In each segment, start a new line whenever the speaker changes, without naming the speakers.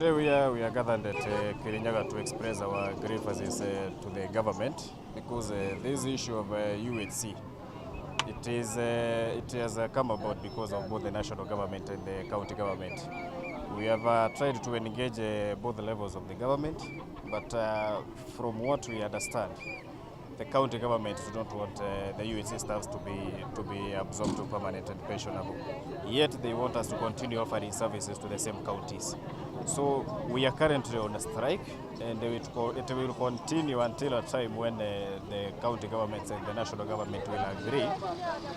Today we are gathered at Kirinyaga to express our grievances to the government because this issue of UHC, it has come about because of both the national government and the county government. We have tried to engage both levels of the government, but from what we understand, the county government do not want the UHC staffs to be absorbed to permanent and pensionable. Yet they want us to continue offering services to the same counties. So we are currently on a strike, and it will continue until a time when the county governments and the national government will agree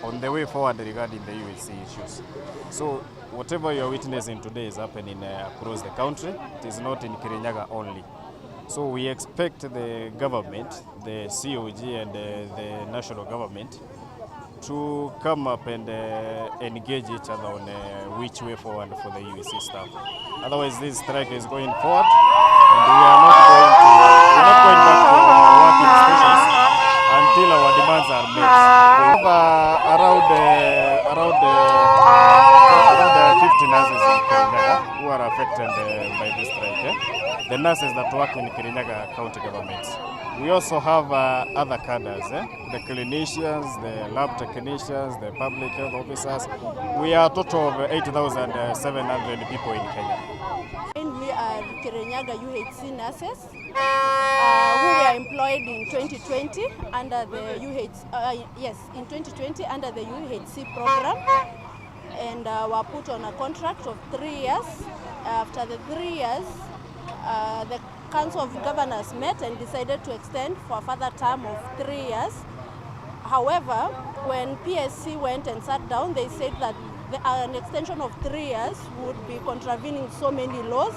on the way forward regarding the UHC issues. So whatever you are witnessing today is happening across the country. It is not in Kirinyaga only. So we expect the government, the COG and the national government to come up and engage each other on which way forward for the UHC staff. Otherwise, this strike is going forward, and we are not going back to our working stations until our demands are met. We have around 50 nurses in Kirinyaga who are affected by this strike. The nurses that work in Kirinyaga County government. We also have other cadres, the clinicians, the lab technicians, the public health officers. We are a total of 8,700 people in Kenya.
We are Kirinyaga UHC nurses who were employed in 2020 under the in 2020 under the UHC program, and were put on a contract of 3 years. After the 3 years, the Council of Governors met and decided to extend for a further term of 3 years. However, when PSC went and sat down, they said that an extension of 3 years would be contravening so many laws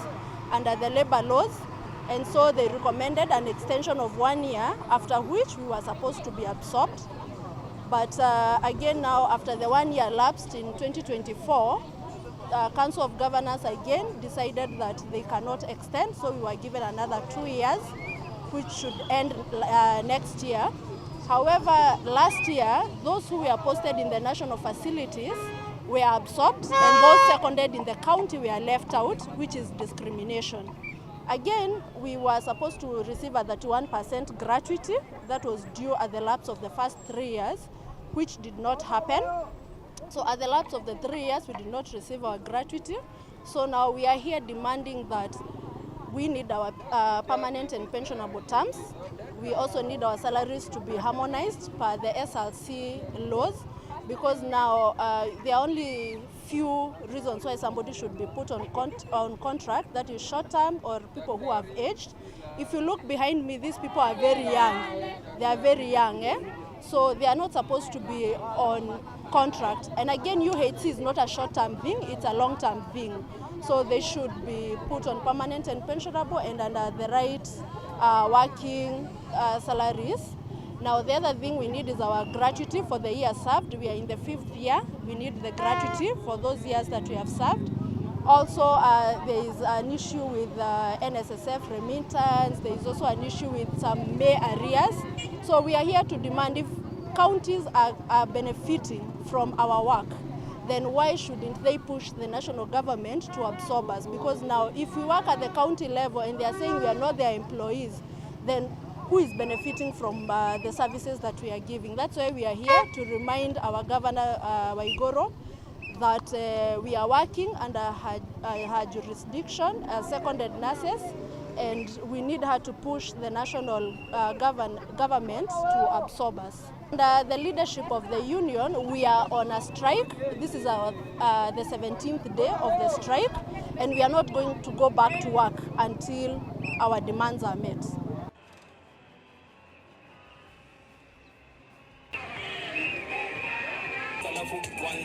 under the labor laws, and so they recommended an extension of 1 year, after which we were supposed to be absorbed. But again now, after the 1 year lapsed in 2024, Council of Governors again decided that they cannot extend, so we were given another 2 years, which should end next year. However, last year, those who were posted in the national facilities were absorbed, and those seconded in the county were left out, which is discrimination. Again, we were supposed to receive a 31% gratuity that was due at the lapse of the first 3 years, which did not happen. So at the lapse of the 3 years, we did not receive our gratuity. So now we are here demanding that we need our permanent and pensionable terms. We also need our salaries to be harmonized per the SLC laws, because now there are only few reasons why somebody should be put on contract, that is short term or people who have aged. If you look behind me, these people are very young. They are very young, so they are not supposed to be on contract. And again, UHC is not a short-term thing, it's a long-term thing. So they should be put on permanent and pensionable and under the right working salaries. Now the other thing we need is our gratuity for the year served. We are in the 5th year. We need the gratuity for those years that we have served. Also, there is an issue with NSSF remittance. There is also an issue with some May arrears. So we are here to demand, if counties are benefiting from our work, then why shouldn't they push the national government to absorb us? Because now if we work at the county level and they are saying we are not their employees, then who is benefiting from the services that we are giving? That's why we are here to remind our Governor Waigoro that we are working under her jurisdiction as seconded nurses, and we need her to push the national government to absorb us. Under the leadership of the union, we are on a strike. This is the 17th day of the strike, and we are not going to go back to work until our demands are met.
One